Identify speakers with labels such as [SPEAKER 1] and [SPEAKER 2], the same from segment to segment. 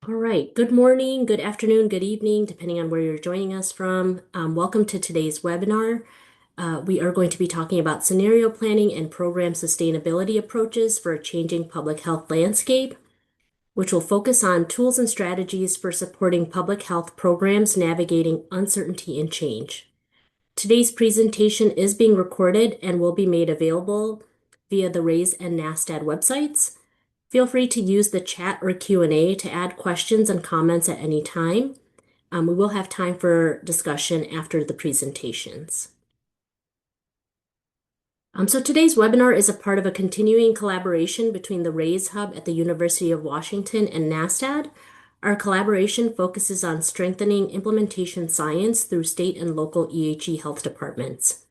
[SPEAKER 1] All right. Good morning, good afternoon, good evening, depending on where you're joining us from. Welcome to today's webinar. We are going to be talking about scenario planning and program sustainability approaches for a changing public health landscape, which will focus on tools and strategies for supporting public health programs navigating uncertainty and change. Today's presentation is being recorded and will be made available via the RAISE and NASTAD websites. Feel free to use the chat or Q&A to add questions and comments at any time. We will have time for discussion after the presentations. So today's webinar is a part of a continuing collaboration between the RAISE Hub at the University of Washington and NASTAD. Our collaboration focuses on strengthening implementation science through state and local EHE health departments.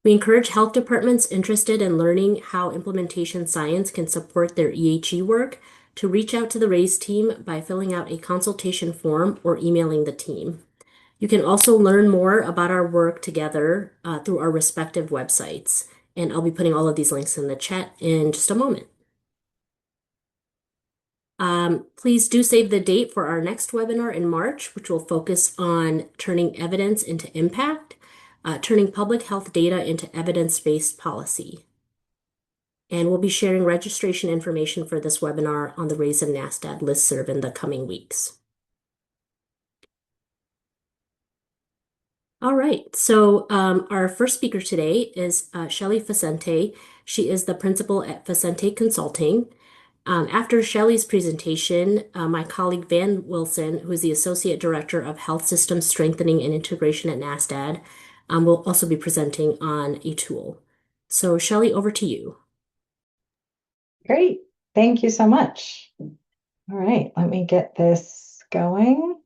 [SPEAKER 1] We encourage health departments interested in learning how implementation science can support their EHE work to reach out to the RAISE team by filling out a consultation form or emailing the team. You can also learn more about our work together through our respective websites, and I'll be putting all of these links in the chat in just a moment. Please do save the date for our next webinar in March, which will focus on turning evidence into impact. Turning public health data into evidence-based policy. And we'll be sharing registration information for this webinar on the RAISE and NASTAD listserv in the coming weeks. All right, so our first speaker today is Shelley Facente. She is the principal at Facente Consulting. After Shelley's presentation, my colleague Van Wilson, who is the Associate Director of Health Systems Strengthening and Integration at NASTAD, will also be presenting on a tool. So Shelley, over to you.
[SPEAKER 2] Great. Thank you so much. All right, let me get this going.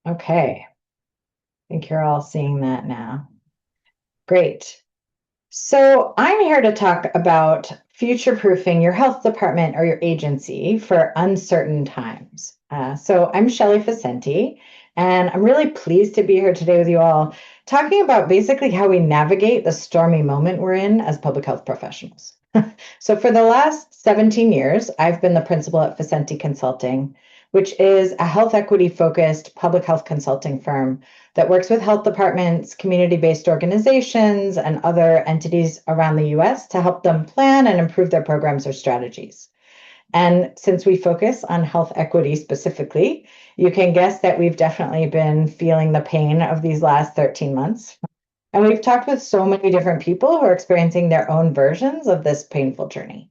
[SPEAKER 2] Okay. I think you're all seeing that now. Great. So I'm here to talk about future-proofing your health department or your agency for uncertain times. So I'm Shelley Facente, and I'm really pleased to be here today with you all, talking about basically how we navigate the stormy moment we're in as public health professionals. So for the last 17 years, I've been the principal at Facente Consulting, which is a health equity-focused public health consulting firm that works with health departments, community-based organizations, and other entities around the US to help them plan and improve their programs or strategies. And since we focus on health equity specifically, you can guess that we've definitely been feeling the pain of these last 13 months. And we've talked with so many different people who are experiencing their own versions of this painful journey.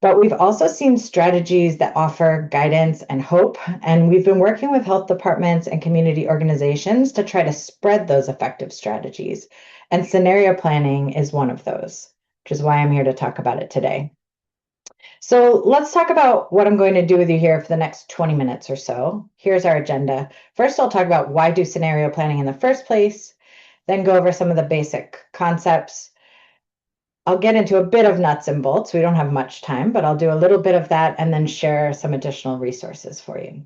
[SPEAKER 2] But we've also seen strategies that offer guidance and hope, and we've been working with health departments and community organizations to try to spread those effective strategies. And scenario planning is one of those, which is why I'm here to talk about it today. So let's talk about what I'm going to do with you here for the next 20 minutes or so. Here's our agenda. First, I'll talk about why do scenario planning in the first place, then go over some of the basic concepts. I'll get into a bit of nuts and bolts. We don't have much time, but I'll do a little bit of that and then share some additional resources for you.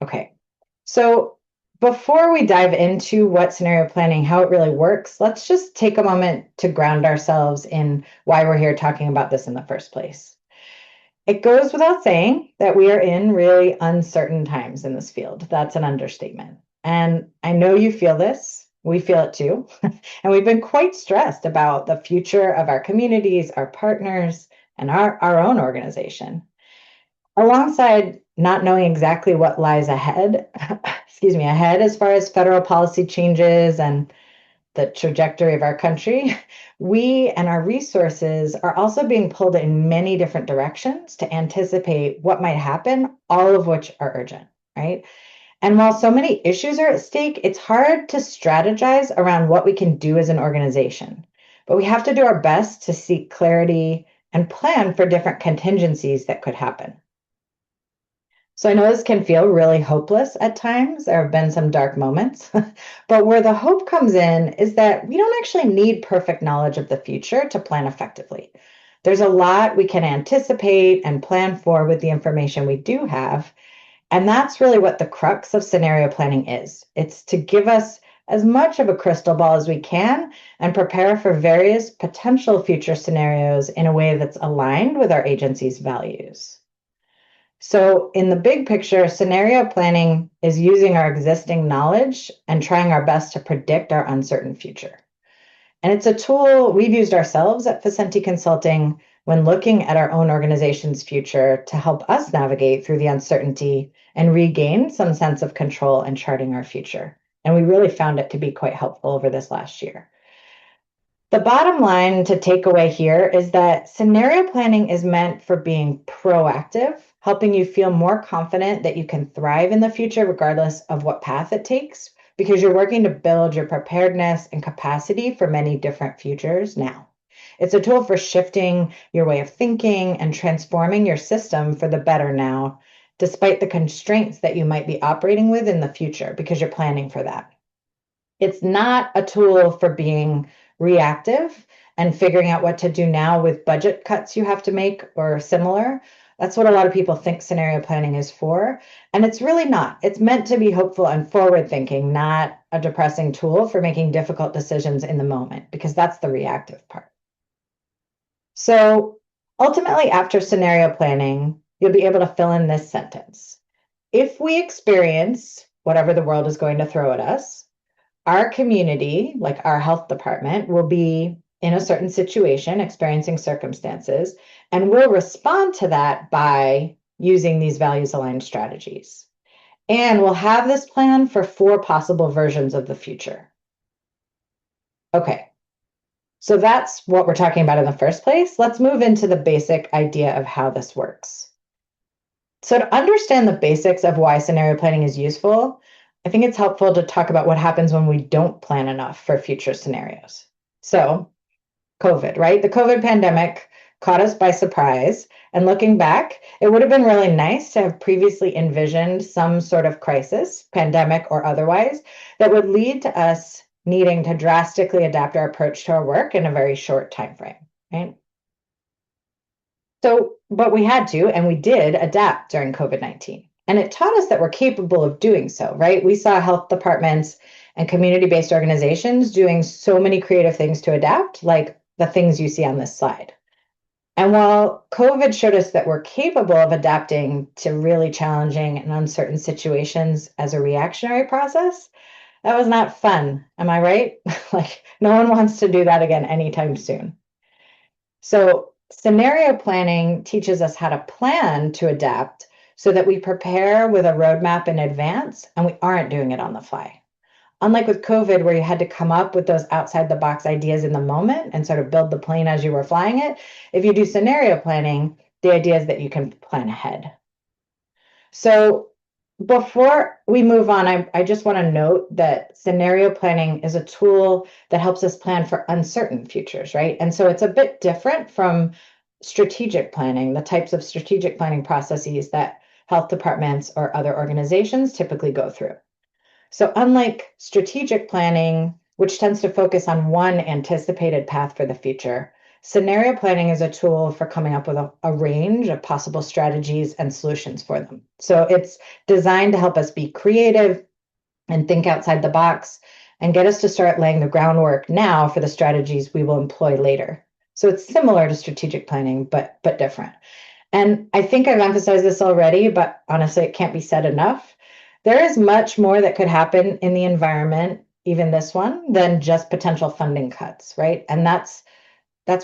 [SPEAKER 2] Okay, so before we dive into what scenario planning, how it really works, let's just take a moment to ground ourselves in why we're here talking about this in the first place. It goes without saying that we are in really uncertain times in this field. That's an understatement. And I know you feel this. We feel it too. And we've been quite stressed about the future of our communities, our partners, and our own organization. Alongside not knowing exactly what lies ahead, ahead as far as federal policy changes and the trajectory of our country, we and our resources are also being pulled in many different directions to anticipate what might happen, all of which are urgent, right? And while so many issues are at stake, it's hard to strategize around what we can do as an organization. But we have to do our best to seek clarity and plan for different contingencies that could happen. So I know this can feel really hopeless at times. There have been some dark moments, but where the hope comes in is that we don't actually need perfect knowledge of the future to plan effectively. There's a lot we can anticipate and plan for with the information we do have. And that's really what the crux of scenario planning is. It's to give us as much of a crystal ball as we can and prepare for various potential future scenarios in a way that's aligned with our agency's values. So, in the big picture, scenario planning is using our existing knowledge and trying our best to predict our uncertain future. And it's a tool we've used ourselves at Facente Consulting when looking at our own organization's future to help us navigate through the uncertainty and regain some sense of control in charting our future. And we really found it to be quite helpful over this last year. The bottom line to take away here is that scenario planning is meant for being proactive, helping you feel more confident that you can thrive in the future regardless of what path it takes, because you're working to build your preparedness and capacity for many different futures now. It's a tool for shifting your way of thinking and transforming your system for the better now, despite the constraints that you might be operating with in the future, because you're planning for that. It's not a tool for being reactive and figuring out what to do now with budget cuts you have to make or similar. That's what a lot of people think scenario planning is for. And it's really not. It's meant to be hopeful and forward thinking, not a depressing tool for making difficult decisions in the moment, because that's the reactive part. So ultimately, after scenario planning, you'll be able to fill in this sentence. If we experience whatever the world is going to throw at us, our community, like our health department, will be in a certain situation, experiencing circumstances, and we'll respond to that by using these values-aligned strategies. And we'll have this plan for 4 possible versions of the future. Okay, so that's what we're talking about in the first place. Let's move into the basic idea of how this works. So to understand the basics of why scenario planning is useful, I think it's helpful to talk about what happens when we don't plan enough for future scenarios. So, COVID, right? The COVID pandemic caught us by surprise. And looking back, it would have been really nice to have previously envisioned some sort of crisis, pandemic or otherwise, that would lead to us needing to drastically adapt our approach to our work in a very short time frame, right? So, but we had to, and we did adapt during COVID-19. And it taught us that we're capable of doing so, right? We saw health departments and community-based organizations doing so many creative things to adapt, like the things you see on this slide. And while COVID showed us that we're capable of adapting to really challenging and uncertain situations as a reactionary process, that was not fun. Am I right? Like, no one wants to do that again anytime soon. So, scenario planning teaches us how to plan to adapt so that we prepare with a roadmap in advance and we aren't doing it on the fly. Unlike with COVID, where you had to come up with those outside the box ideas in the moment and sort of build the plane as you were flying it, if you do scenario planning, the idea is that you can plan ahead. So before we move on, I just want to note that scenario planning is a tool that helps us plan for uncertain futures, right? And so it's a bit different from strategic planning, the types of strategic planning processes that health departments or other organizations typically go through. So unlike strategic planning, which tends to focus on one anticipated path for the future, scenario planning is a tool for coming up with a range of possible strategies and solutions for them. So it's designed to help us be creative and think outside the box and get us to start laying the groundwork now for the strategies we will employ later. So it's similar to strategic planning, but different. And I think I've emphasized this already, but honestly, it can't be said enough. There is much more that could happen in the environment, even this one, than just potential funding cuts, right? And that's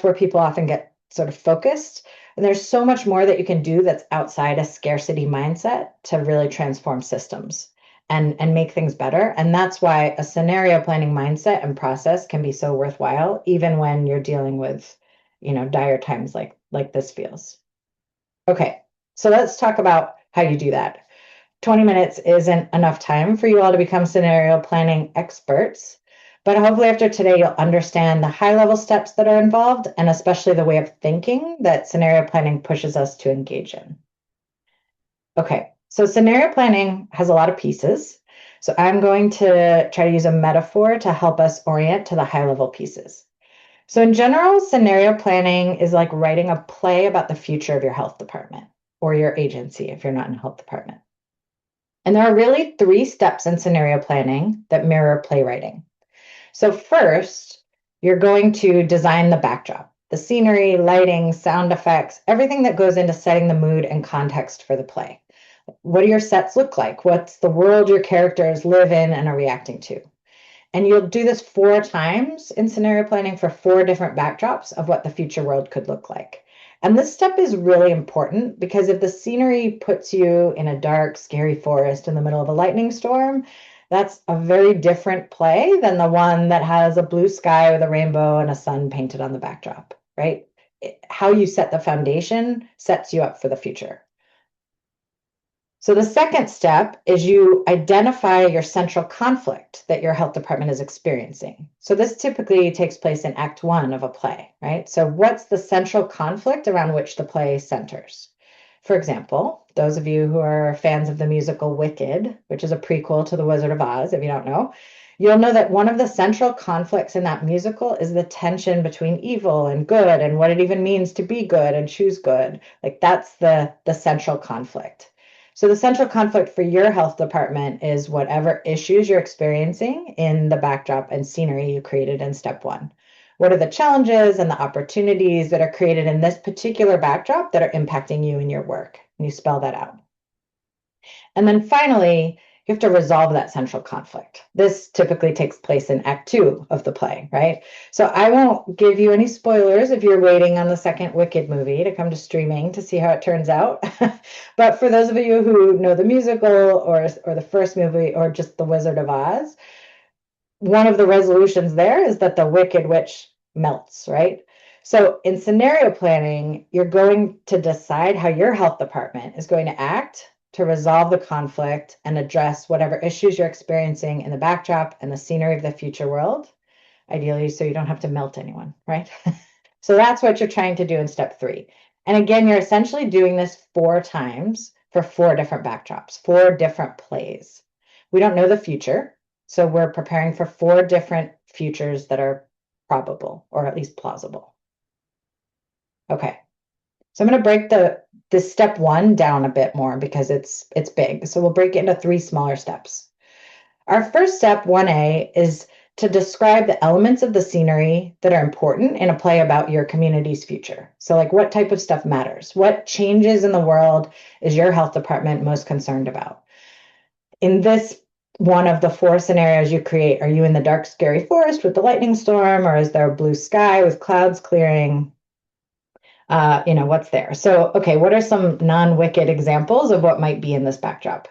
[SPEAKER 2] where people often get sort of focused. And there's so much more that you can do that's outside a scarcity mindset to really transform systems and make things better. And that's why a scenario planning mindset and process can be so worthwhile, even when you're dealing with, dire times like this feels. Okay, so let's talk about how you do that. 20 minutes isn't enough time for you all to become scenario planning experts. But hopefully after today, you'll understand the high-level steps that are involved, and especially the way of thinking that scenario planning pushes us to engage in. Okay, so scenario planning has a lot of pieces. So I'm going to try to use a metaphor to help us orient to the high-level pieces. So in general, scenario planning is like writing a play about the future of your health department or your agency if you're not in a health department. And there are really 3 steps in scenario planning that mirror playwriting. So first, you're going to design the backdrop, the scenery, lighting, sound effects, everything that goes into setting the mood and context for the play. What do your sets look like? What's the world your characters live in and are reacting to? And you'll do this 4 times in scenario planning for 4 different backdrops of what the future world could look like. And this step is really important because if the scenery puts you in a dark, scary forest in the middle of a lightning storm, that's a very different play than the one that has a blue sky with a rainbow and a sun painted on the backdrop, right? How you set the foundation sets you up for the future. So the second step is you identify your central conflict that your health department is experiencing. So this typically takes place in Act 1 of a play, right? So what's the central conflict around which the play centers? For example, those of you who are fans of the musical Wicked, which is a prequel to The Wizard of Oz, if you don't know, you'll know that one of the central conflicts in that musical is the tension between evil and good and what it even means to be good and choose good. Like that's the central conflict. So the central conflict for your health department is whatever issues you're experiencing in the backdrop and scenery you created in step 1. What are the challenges and the opportunities that are created in this particular backdrop that are impacting you in your work? And you spell that out. And then finally, you have to resolve that central conflict. This typically takes place in Act 2 of the play, right? So I won't give you any spoilers if you're waiting on the second Wicked movie to come to streaming to see how it turns out. But for those of you who know the musical or the first movie or just The Wizard of Oz, one of the resolutions there is that the Wicked Witch melts, right? So in scenario planning, you're going to decide how your health department is going to act to resolve the conflict and address whatever issues you're experiencing in the backdrop and the scenery of the future world, ideally so you don't have to melt anyone, right? So that's what you're trying to do in step 3. And again, you're essentially doing this 4 times for 4 different backdrops, 4 different plays. We don't know the future, so we're preparing for 4 different futures that are probable or at least plausible. Okay. So I'm going to break this step 1 down a bit more because it's big. So we'll break it into 3 smaller steps. Our first step, 1A, is to describe the elements of the scenery that are important in a play about your community's future. So like what type of stuff matters? What changes in the world is your health department most concerned about? In this one of the 4 scenarios you create, are you in the dark, scary forest with the lightning storm, or is there a blue sky with clouds clearing? What's there? So, okay, what are some non-Wicked examples of what might be in this backdrop?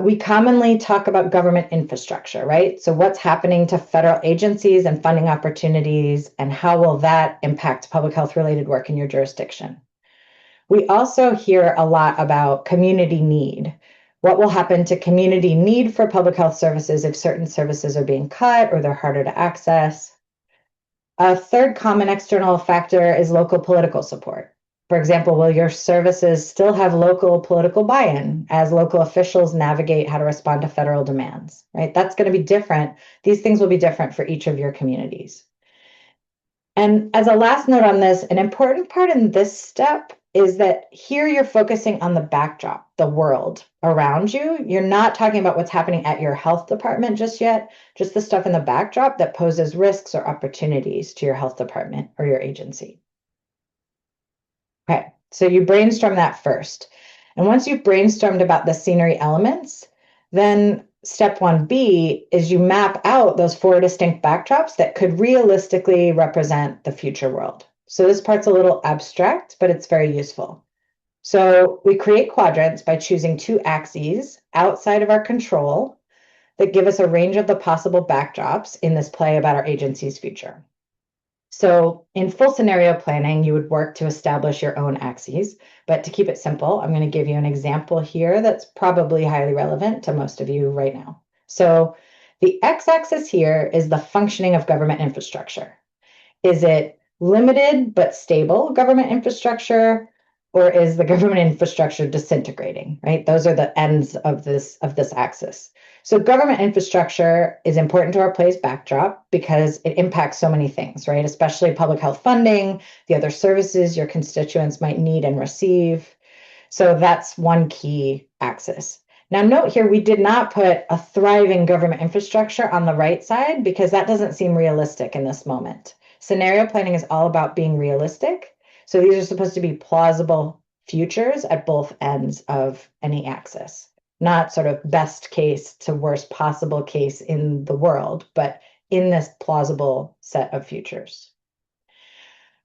[SPEAKER 2] We commonly talk about government infrastructure, right? So what's happening to federal agencies and funding opportunities, and how will that impact public health related work in your jurisdiction? We also hear a lot about community need. What will happen to community need for public health services if certain services are being cut or they're harder to access? A third common external factor is local political support. For example, will your services still have local political buy-in as local officials navigate how to respond to federal demands, right? That's going to be different. These things will be different for each of your communities. And as a last note on this, an important part in this step is that here you're focusing on the backdrop, the world around you. You're not talking about what's happening at your health department just yet, just the stuff in the backdrop that poses risks or opportunities to your health department or your agency. Okay, so you brainstorm that first. And once you've brainstormed about the scenery elements, then step 1B is you map out those 4 distinct backdrops that could realistically represent the future world. So this part's a little abstract, but it's very useful. So we create quadrants by choosing 2 axes outside of our control that give us a range of the possible backdrops in this play about our agency's future. So in full scenario planning, you would work to establish your own axes, but to keep it simple, I'm going to give you an example here that's probably highly relevant to most of you right now. So the x-axis here is the functioning of government infrastructure. Is it limited but stable government infrastructure, or is the government infrastructure disintegrating, right? Those are the ends of this axis. So government infrastructure is important to our play's backdrop because it impacts so many things, right? Especially public health funding, the other services your constituents might need and receive. So that's one key axis. Now, note here, we did not put a thriving government infrastructure on the right side because that doesn't seem realistic in this moment. Scenario planning is all about being realistic. So these are supposed to be plausible futures at both ends of any axis, not sort of best case to worst possible case in the world, but in this plausible set of futures.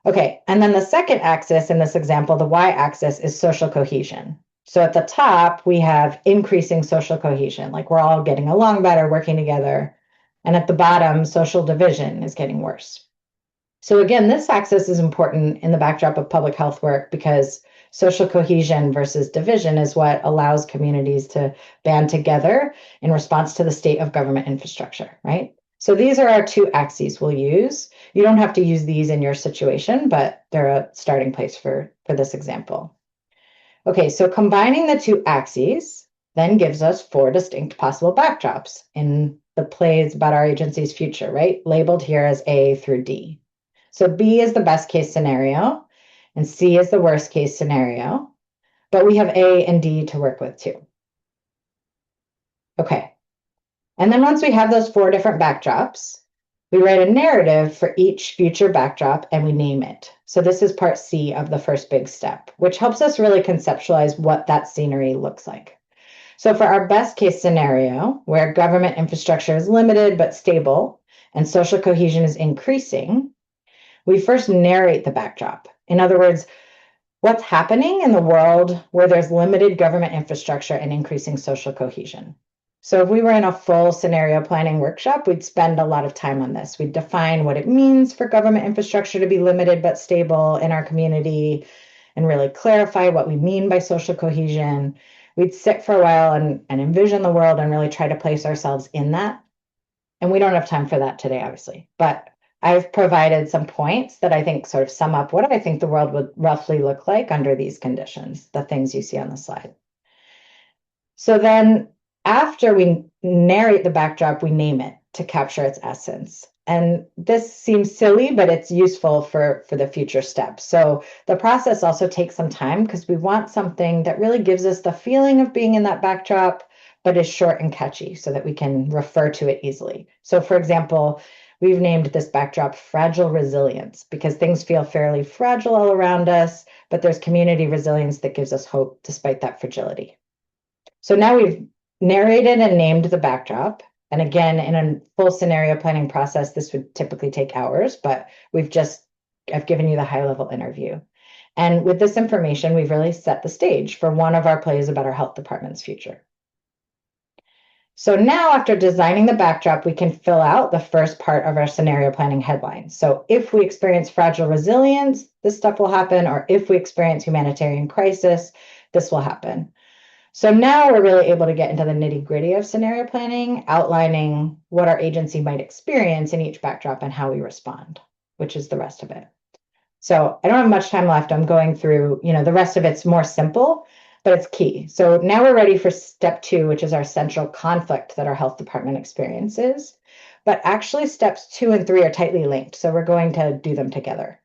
[SPEAKER 2] Okay, and then the second axis in this example, the y-axis, is social cohesion. So at the top, we have increasing social cohesion, like we're all getting along better, working together. And at the bottom, social division is getting worse. So again, this axis is important in the backdrop of public health work because social cohesion versus division is what allows communities to band together in response to the state of government infrastructure, right? So these are our two axes we'll use. You don't have to use these in your situation, but they're a starting place for this example. Okay, so combining the two axes then gives us 4 distinct possible backdrops in the plays about our agency's future, right? Labeled here as A through D. So B is the best case scenario and C is the worst case scenario, but we have A and D to work with too. Okay, and then once we have those 4 different backdrops, we write a narrative for each future backdrop and we name it. So this is part C of the first big step, which helps us really conceptualize what that scenery looks like. So for our best case scenario, where government infrastructure is limited but stable and social cohesion is increasing, we first narrate the backdrop. In other words, what's happening in the world where there's limited government infrastructure and increasing social cohesion. So if we were in a full scenario planning workshop, we'd spend a lot of time on this. We'd define what it means for government infrastructure to be limited but stable in our community and really clarify what we mean by social cohesion. We'd sit for a while and envision the world and really try to place ourselves in that. And we don't have time for that today, obviously, but I've provided some points that I think sort of sum up what I think the world would roughly look like under these conditions, the things you see on the slide. So then after we narrate the backdrop, we name it to capture its essence. And this seems silly, but it's useful for the future steps. So the process also takes some time because we want something that really gives us the feeling of being in that backdrop, but is short and catchy so that we can refer to it easily. So for example, we've named this backdrop Fragile Resilience because things feel fairly fragile all around us, but there's community resilience that gives us hope despite that fragility. So now we've narrated and named the backdrop. And again, in a full scenario planning process, this would typically take hours, but I've given you the high level interview. And with this information, we've really set the stage for one of our plays about our health department's future. So now after designing the backdrop, we can fill out the first part of our scenario planning headline. So if we experience fragile resilience, this stuff will happen, or if we experience humanitarian crisis, this will happen. So now we're really able to get into the nitty-gritty of scenario planning, outlining what our agency might experience in each backdrop and how we respond, which is the rest of it. So I don't have much time left. I'm going through, the rest of it's more simple, but it's key. So now we're ready for step 2, which is our central conflict that our health department experiences. But actually steps 2 and 3 are tightly linked. So we're going to do them together.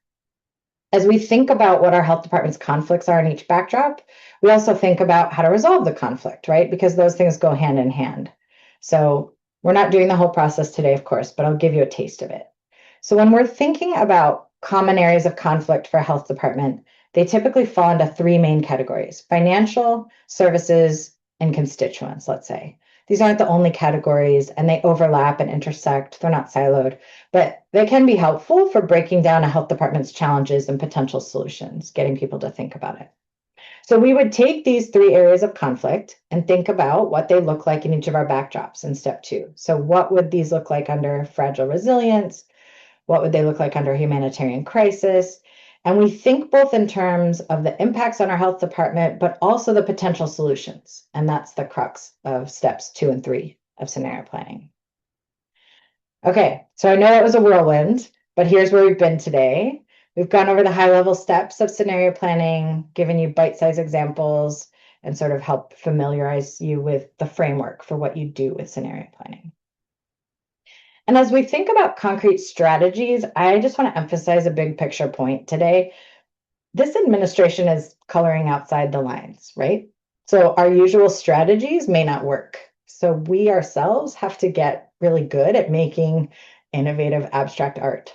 [SPEAKER 2] As we think about what our health department's conflicts are in each backdrop, we also think about how to resolve the conflict, right? Because those things go hand in hand. So we're not doing the whole process today, of course, but I'll give you a taste of it. So when we're thinking about common areas of conflict for a health department, they typically fall into 3 main categories: financial, services, and constituents, let's say. These aren't the only categories, and they overlap and intersect. They're not siloed, but they can be helpful for breaking down a health department's challenges and potential solutions, getting people to think about it. So we would take these 3 areas of conflict and think about what they look like in each of our backdrops in step 2. So what would these look like under fragile resilience? What would they look like under humanitarian crisis? And we think both in terms of the impacts on our health department, but also the potential solutions. And that's the crux of steps 2 and 3 of scenario planning. Okay, so I know it was a whirlwind, but here's where we've been today. We've gone over the high-level steps of scenario planning, given you bite-sized examples, and sort of help familiarize you with the framework for what you do with scenario planning. And as we think about concrete strategies, I just want to emphasize a big picture point today. This administration is coloring outside the lines, right? So our usual strategies may not work. So we ourselves have to get really good at making innovative abstract art.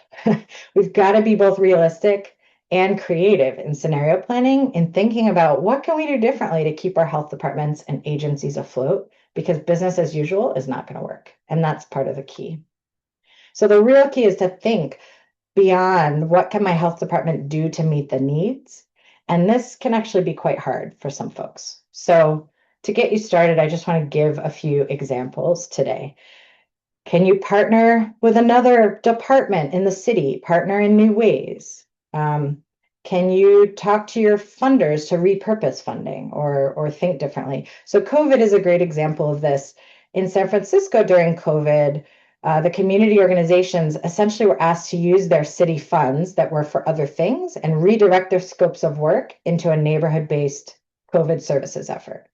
[SPEAKER 2] We've got to be both realistic and creative in scenario planning and thinking about what can we do differently to keep our health departments and agencies afloat because business as usual is not going to work. And that's part of the key. So the real key is to think beyond what can my health department do to meet the needs? And this can actually be quite hard for some folks. So to get you started, I just want to give a few examples today. Can you partner with another department in the city, partner in new ways? Can you talk to your funders to repurpose funding or think differently? So COVID is a great example of this. In San Francisco during COVID, the community organizations essentially were asked to use their city funds that were for other things and redirect their scopes of work into a neighborhood-based COVID services effort.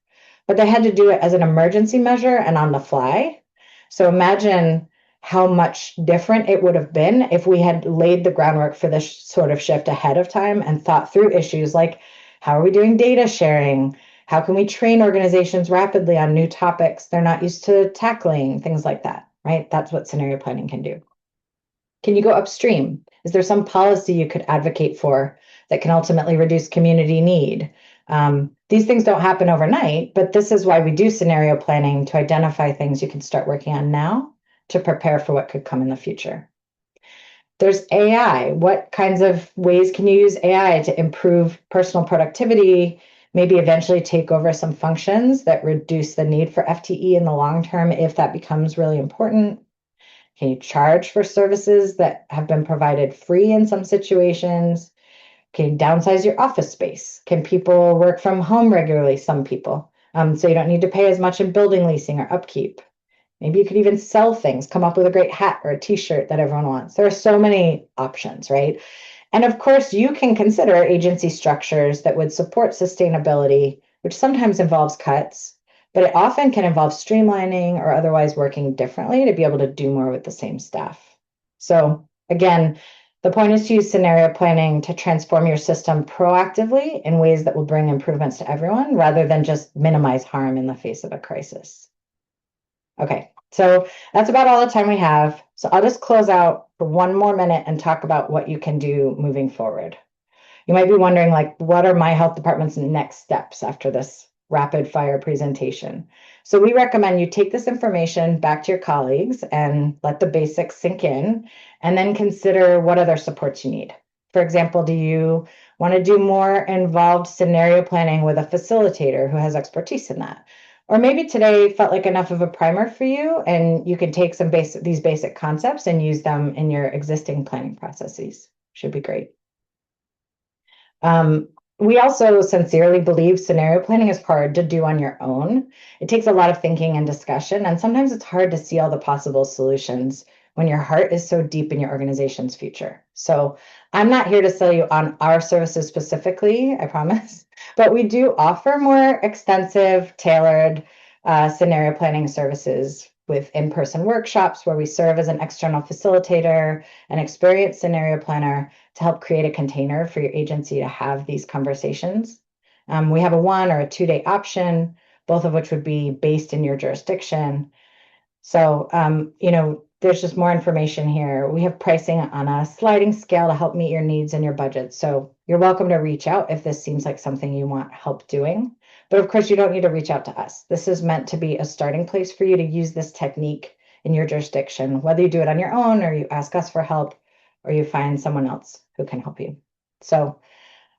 [SPEAKER 2] But they had to do it as an emergency measure and on the fly. So imagine how much different it would have been if we had laid the groundwork for this sort of shift ahead of time and thought through issues like how are we doing data sharing? How can we train organizations rapidly on new topics they're not used to tackling? Things like that, right? That's what scenario planning can do. Can you go upstream? Is there some policy you could advocate for that can ultimately reduce community need? These things don't happen overnight, but this is why we do scenario planning to identify things you can start working on now to prepare for what could come in the future. There's AI. What kinds of ways can you use AI to improve personal productivity, maybe eventually take over some functions that reduce the need for FTE in the long term if that becomes really important? Can you charge for services that have been provided free in some situations? Can you downsize your office space? Can people work from home regularly? Some people. So you don't need to pay as much in building leasing or upkeep. Maybe you could even sell things, come up with a great hat or a t-shirt that everyone wants. There are so many options, right? And of course, you can consider agency structures that would support sustainability, which sometimes involves cuts, but it often can involve streamlining or otherwise working differently to be able to do more with the same staff. So again, the point is to use scenario planning to transform your system proactively in ways that will bring improvements to everyone rather than just minimize harm in the face of a crisis. Okay, so that's about all the time we have. So I'll just close out for one more minute and talk about what you can do moving forward. You might be wondering, like, what are my health department's next steps after this rapid fire presentation? So we recommend you take this information back to your colleagues and let the basics sink in, and then consider what other supports you need. For example, do you want to do more involved scenario planning with a facilitator who has expertise in that? Or maybe today felt like enough of a primer for you, and you can take these basic concepts and use them in your existing planning processes. Should be great. We also sincerely believe scenario planning is hard to do on your own. It takes a lot of thinking and discussion, and sometimes it's hard to see all the possible solutions when your heart is so deep in your organization's future. So I'm not here to sell you on our services specifically, I promise, but we do offer more extensive, tailored scenario planning services with in-person workshops where we serve as an external facilitator, an experienced scenario planner, to help create a container for your agency to have these conversations. We have a 1 or a 2-day option, both of which would be based in your jurisdiction. So, there's just more information here. We have pricing on a sliding scale to help meet your needs and your budget. So you're welcome to reach out if this seems like something you want help doing. But of course, you don't need to reach out to us. This is meant to be a starting place for you to use this technique in your jurisdiction, whether you do it on your own or you ask us for help or you find someone else who can help you. So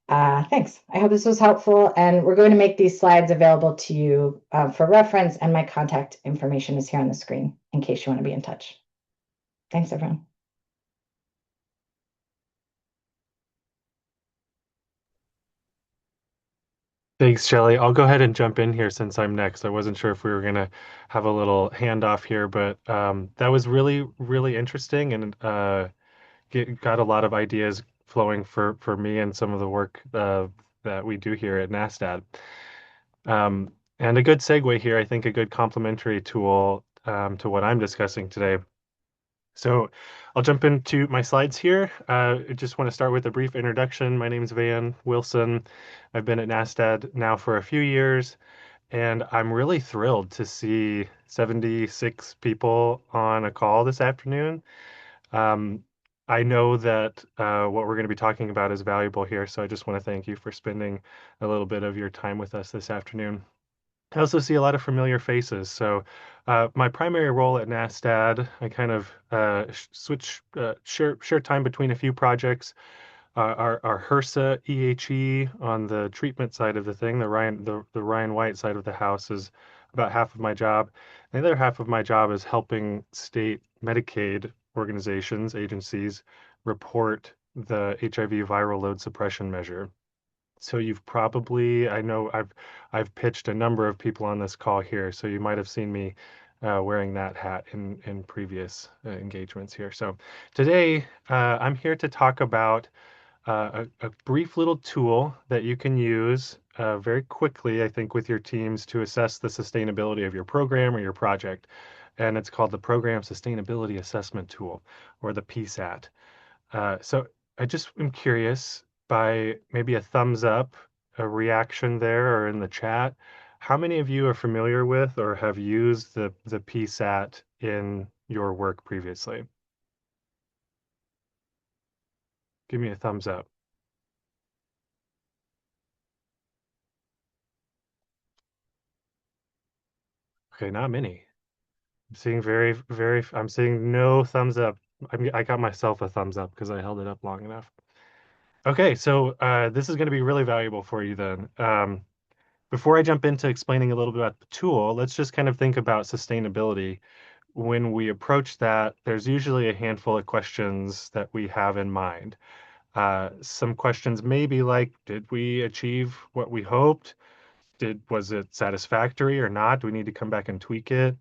[SPEAKER 2] thanks. I hope this was helpful. And we're going to make these slides available to you for reference, and my contact information is here on the screen in case you want to be in touch. Thanks, everyone.
[SPEAKER 3] Thanks, Shelley. I'll go ahead and jump in here since I'm next. I wasn't sure if we were going to have a little handoff here, but that was really, really interesting and got a lot of ideas flowing for me and some of the work that we do here at NASTAD. And a good segue here, I think a good complementary tool to what I'm discussing today. So I'll jump into my slides here. I just want to start with a brief introduction. My name is Van Wilson. I've been at NASTAD now for a few years, And I'm really thrilled to see 76 people on a call this afternoon. Um, I know that what we're going to be talking about is valuable here, so I just want to thank you for spending a little bit of your time with us this afternoon. I also see a lot of familiar faces. So, my primary role at NASTAD, I kind of share time between a few projects. Our HRSA EHE on the treatment side of the thing, the Ryan White side of the house is about half of my job. The other half of my job is helping state Medicaid organizations, agencies report the HIV viral load suppression measure. So you've probably, I know I've pitched a number of people on this call here, so you might have seen me wearing that hat in previous engagements here. So today I'm here to talk about a brief little tool that you can use very quickly, I think, with your teams to assess the sustainability of your program or your project. And it's called the Program Sustainability Assessment Tool, or the PSAT. So I just am curious, by maybe a thumbs up, a reaction there, or in the chat, how many of you are familiar with or have used the PSAT in your work previously? Give me a thumbs up. Okay, not many. I'm seeing I'm seeing no thumbs up. I got myself a thumbs up because I held it up long enough. Okay, so this is going to be really valuable for you then. Before I jump into explaining a little bit about the tool, let's just kind of think about sustainability. When we approach that, there's usually a handful of questions that we have in mind. Some questions may be like, did we achieve what we hoped? Was it satisfactory or not? Do we need to come back and tweak it?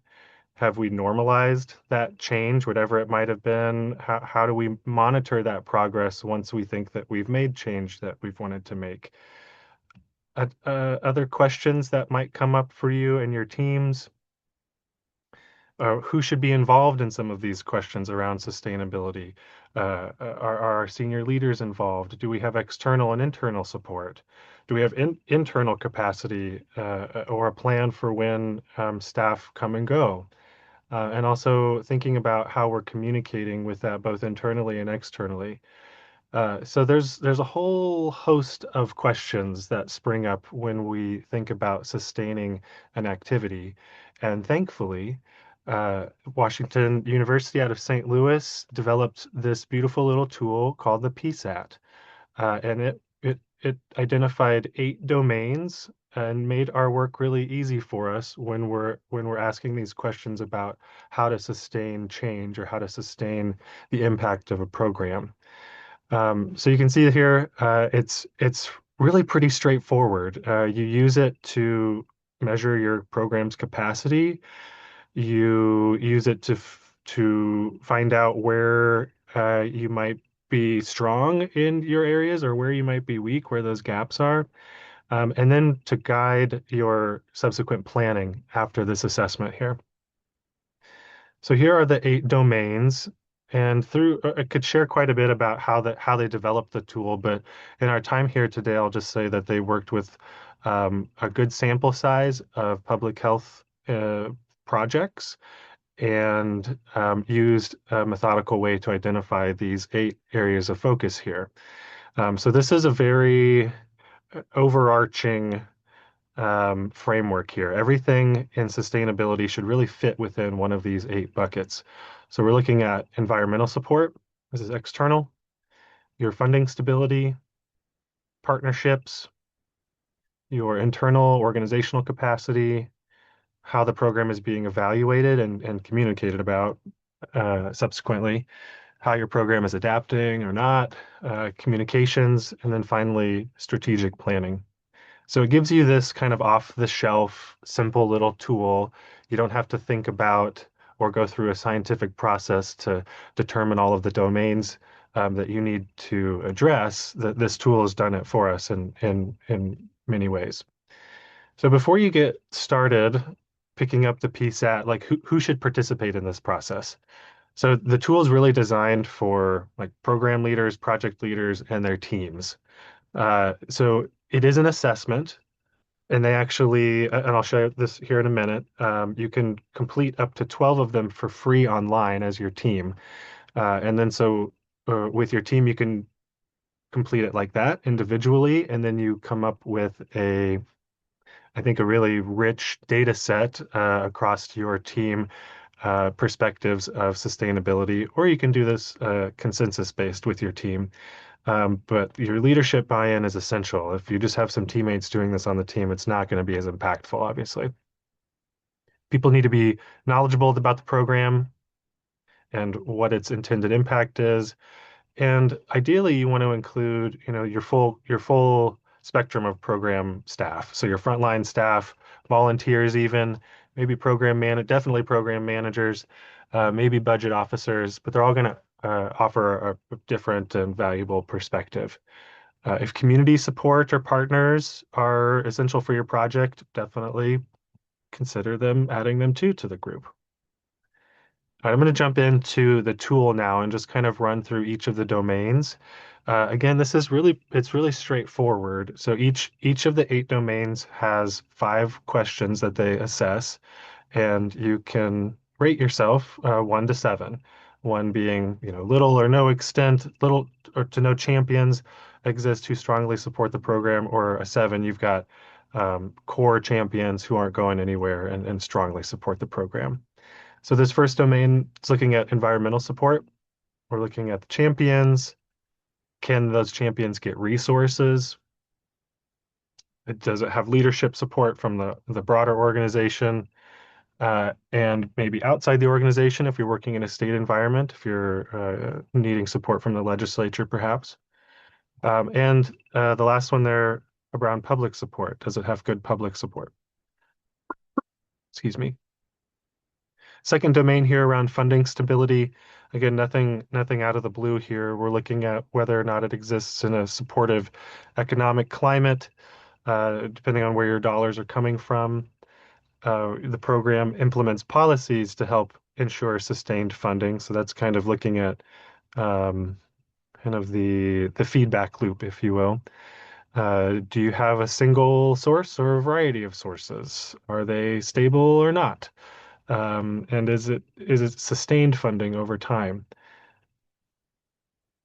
[SPEAKER 3] Have we normalized that change, whatever it might have been? How do we monitor that progress once we think that we've made change that we've wanted to make? Other questions that might come up for you and your teams, who should be involved in some of these questions around sustainability? Are our senior leaders involved? Do we have external and internal support? Do we have internal capacity or a plan for when staff come and go? And also thinking about how we're communicating with that both internally and externally. So there's a whole host of questions that spring up when we think about sustaining an activity. And thankfully, Washington University out of St. Louis developed this beautiful little tool called the PSAT. And it identified 8 domains and made our work really easy for us when we're asking these questions about how to sustain change or how to sustain the impact of a program. So you can see here, it's really pretty straightforward. You use it to measure your program's capacity. You use it to find out where you might be strong in your areas or where you might be weak, where those gaps are, and then to guide your subsequent planning after this assessment here. So here are the 8 domains, and through I could share quite a bit about how they developed the tool, but in our time here today, I'll just say that they worked with a good sample size of public health projects and used a methodical way to identify these 8 areas of focus here. So this is a very overarching framework here. Everything in sustainability should really fit within one of these 8 buckets. So we're looking at environmental support. This is external. Your funding stability, partnerships, your internal organizational capacity, how the program is being evaluated and communicated about subsequently, how your program is adapting or not, communications, and then finally, strategic planning. So it gives you this kind of off-the-shelf, simple little tool. You don't have to think about or go through a scientific process to determine all of the domains that you need to address. That this tool has done it for us in many ways. So before you get started picking up the PSAT, like who should participate in this process? So the tool is really designed for like program leaders, project leaders, and their teams. So it is an assessment. And they actually, and I'll show you this here in a minute, you can complete up to 12 of them for free online as your team. And then so with your team, you can complete it like that individually, and then you come up with I think, a really rich data set across your team perspectives of sustainability, or you can do this consensus based with your team. But your leadership buy-in is essential. If you just have some teammates doing this on the team, it's not going to be as impactful, obviously. People need to be knowledgeable about the program and what its intended impact is. And ideally, you want to include, your full spectrum of program staff. So your frontline staff, volunteers even, maybe definitely program managers, maybe budget officers, but they're all going to offer a different and valuable perspective. If community support or partners are essential for your project, definitely consider adding them too to the group. I'm going to jump into the tool now and just kind of run through each of the domains. Again, it's really straightforward. So each of the 8 domains has 5 questions that they assess, and you can rate yourself 1 to 7. 1 being, little or no extent, little or to no champions exist who strongly support the program, or a 7, you've got core champions who aren't going anywhere and strongly support the program. So this first domain is looking at environmental support. We're looking at the champions. Can those champions get resources? Does it have leadership support from the broader organization? And maybe outside the organization, if you're working in a state environment, if you're needing support from the legislature, perhaps. And the last one there around public support. Does it have good public support? Excuse me. Second domain here around funding stability. Again, nothing out of the blue here. We're looking at whether or not it exists in a supportive economic climate, depending on where your dollars are coming from. The program implements policies to help ensure sustained funding. So that's kind of looking at kind of the feedback loop, if you will. Do you have a single source or a variety of sources? Are they stable or not? And is it sustained funding over time?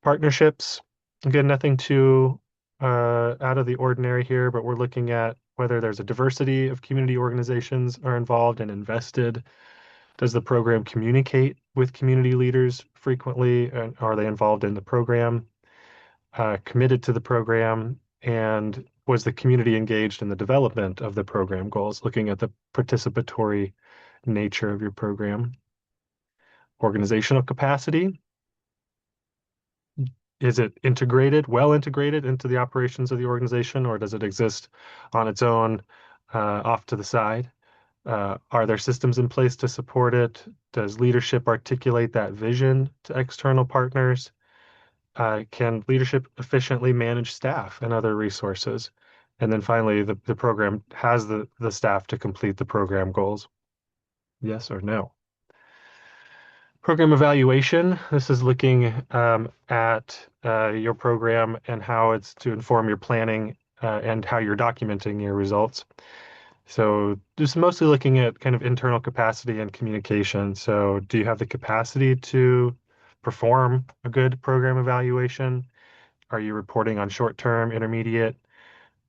[SPEAKER 3] Partnerships, again, nothing too out of the ordinary here, but we're looking at whether there's a diversity of community organizations are involved and invested. Does the program communicate with community leaders frequently? And are they involved in the program, committed to the program? And was the community engaged in the development of the program goals, looking at the participatory nature of your program? Organizational capacity. Is it well integrated into the operations of the organization, or does it exist on its own, off to the side? Are there systems in place to support it? Does leadership articulate that vision to external partners? Can leadership efficiently manage staff and other resources? And then finally, the program has the staff to complete the program goals. Yes or no? Program evaluation. This is looking at your program and how it's to inform your planning and how you're documenting your results. So just mostly looking at kind of internal capacity and communication. So do you have the capacity to perform a good program evaluation? Are you reporting on short-term, intermediate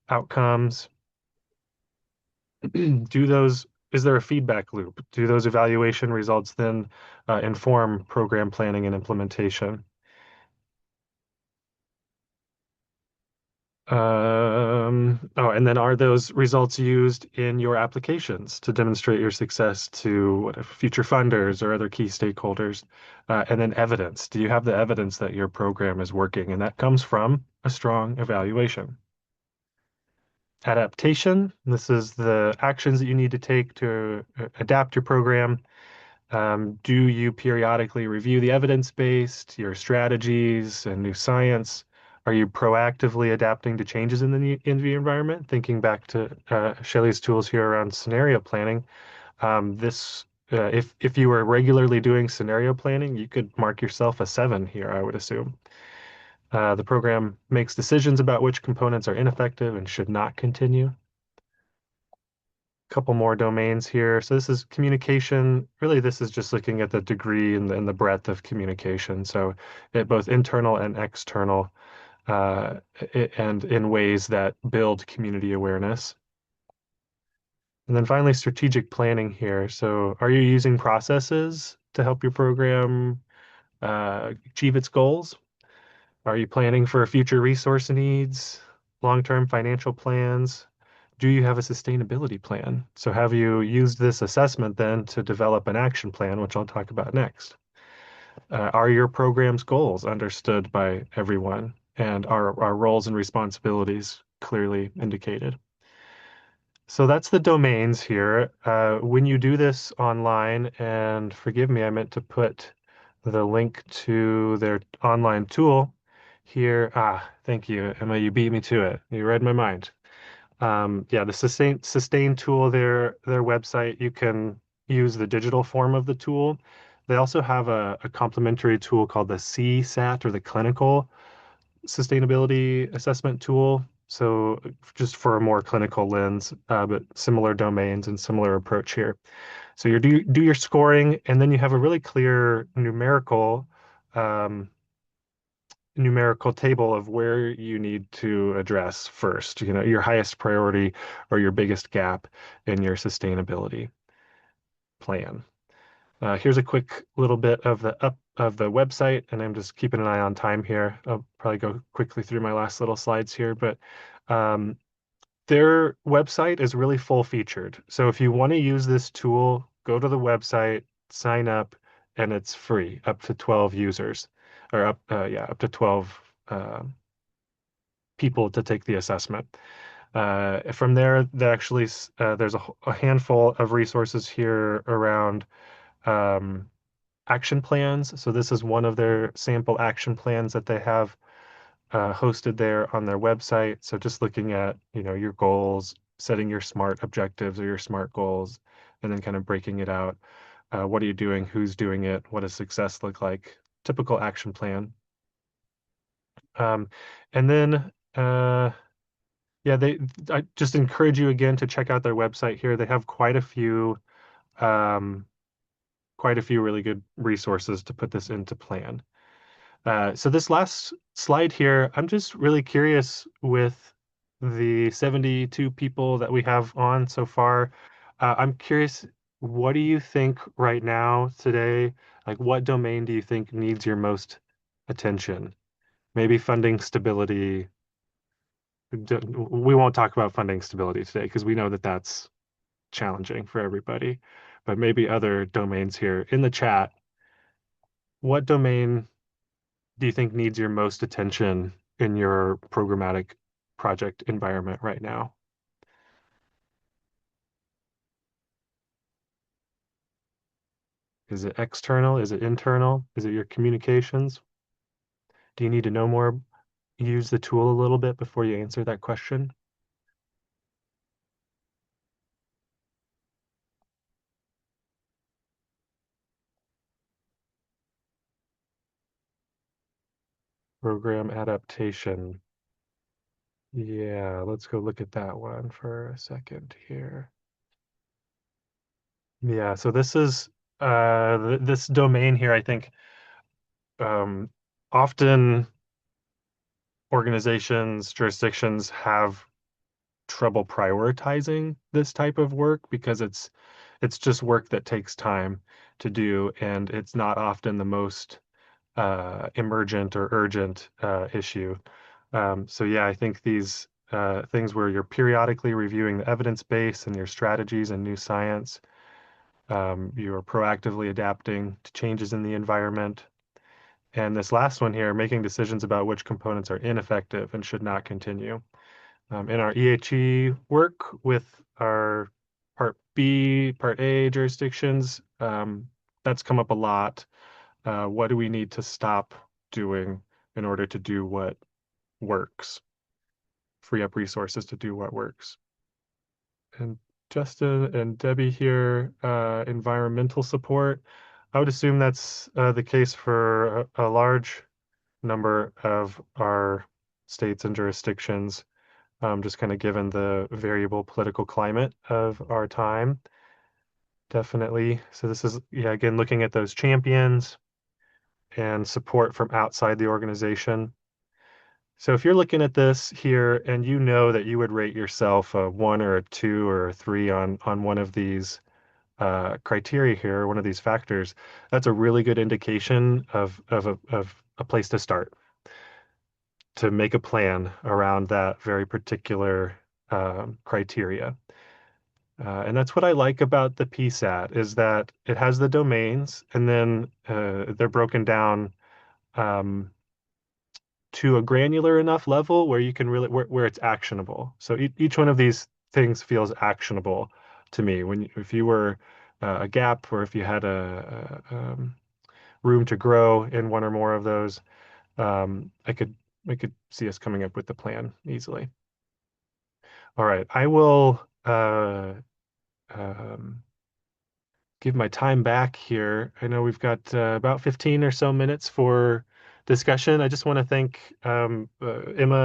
[SPEAKER 3] outcomes? Is there a feedback loop? Do those evaluation results then inform program planning and implementation? And then are those results used in your applications to demonstrate your success to future funders or other key stakeholders? And then evidence. Do you have the evidence that your program is working? And that comes from a strong evaluation. Adaptation. This is the actions that you need to take to adapt your program. Do you periodically review the evidence-based, your strategies and new science? Are you proactively adapting to changes in the environment? Thinking back to Shelley's tools here around scenario planning, if you were regularly doing scenario planning, you could mark yourself a 7 here, I would assume. The program makes decisions about which components are ineffective and should not continue. couple more domains here. So this is communication. Really, this is just looking at the degree and the breadth of communication. So both internal and external, and in ways that build community awareness. And then finally, strategic planning here. So are you using processes to help your program achieve its goals? Are you planning for future resource needs, long-term financial plans? Do you have a sustainability plan? So have you used this assessment then to develop an action plan, which I'll talk about next? Are your program's goals understood by everyone? And are our roles and responsibilities clearly indicated? So that's the domains here. When you do this online, and forgive me, I meant to put the link to their online tool here. Ah, thank you, Emma. You beat me to it. You read my mind. Yeah, the sustain tool, their website, you can use the digital form of the tool. They also have a complementary tool called the CSAT, or the clinical sustainability assessment tool. So just for a more clinical lens, but similar domains and similar approach here. So you do your scoring, and then you have a really clear um, numerical table of where you need to address first, your highest priority or your biggest gap in your sustainability plan. Here's a quick little bit of the website, and I'm just keeping an eye on time here. I'll probably go quickly through my last little slides here, but um, their website is really full featured. So if you want to use this tool, go to the website, sign up, and it's free up to 12 users, or up to 12 people to take the assessment. From there, there's a handful of resources here around um, action plans. So this is one of their sample action plans that they have hosted there on their website. So just looking at, your goals, setting your SMART objectives or your SMART goals, and then kind of breaking it out. What are you doing? Who's doing it? What does success look like? Typical action plan. Um, and then, yeah, I just encourage you again to check out their website here. They have um, quite a few really good resources to put this into plan. So this last slide here, I'm just really curious with the 72 people that we have on so far. I'm curious, what do you think right now today? Like, what domain do you think needs your most attention? Maybe funding stability. We won't talk about funding stability today because we know that that's challenging for everybody. But maybe other domains here in the chat. What domain do you think needs your most attention in your programmatic project environment right now? Is it external? Is it internal? Is it your communications? Do you need to know more? Use the tool a little bit before you answer that question. Program adaptation. Yeah, let's go look at that one for a second here. Yeah, so this is this domain here, I think um, often organizations, jurisdictions have trouble prioritizing this type of work because it's just work that takes time to do, and it's not often the most emergent or urgent issue. So yeah, I think these things where you're periodically reviewing the evidence base and your strategies and new science, you're proactively adapting to changes in the environment. And this last one here, making decisions about which components are ineffective and should not continue. In our EHE work with our Part B, Part A jurisdictions, that's come up a lot. What do we need to stop doing in order to do what works? Free up resources to do what works. And Justin and Debbie here, environmental support. I would assume that's the case for a large number of our states and jurisdictions. just kind of given the variable political climate of our time. Definitely. So this is, yeah, again, looking at those champions and support from outside the organization. So if you're looking at this here and you know that you would rate yourself a 1 or a 2 or a 3 on one of these criteria here, one of these factors, that's a really good indication of a place to start to make a plan around that very particular criteria. And that's what I like about the PSAT is that it has the domains and then they're broken down um, to a granular enough level where you can really where it's actionable. So each one of these things feels actionable to me. If you were a gap or if you had a room to grow in one or more of those, I could see us coming up with the plan easily. All right, I will um, give my time back here. I know we've got about 15 or so minutes for discussion. I just want to thank Emma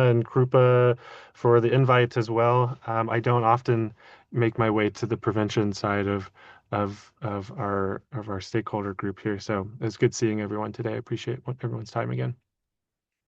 [SPEAKER 3] and Krupa for the invite as well. I don't often make my way to the prevention side of our stakeholder group here, so it's good seeing everyone today. I appreciate everyone's time again.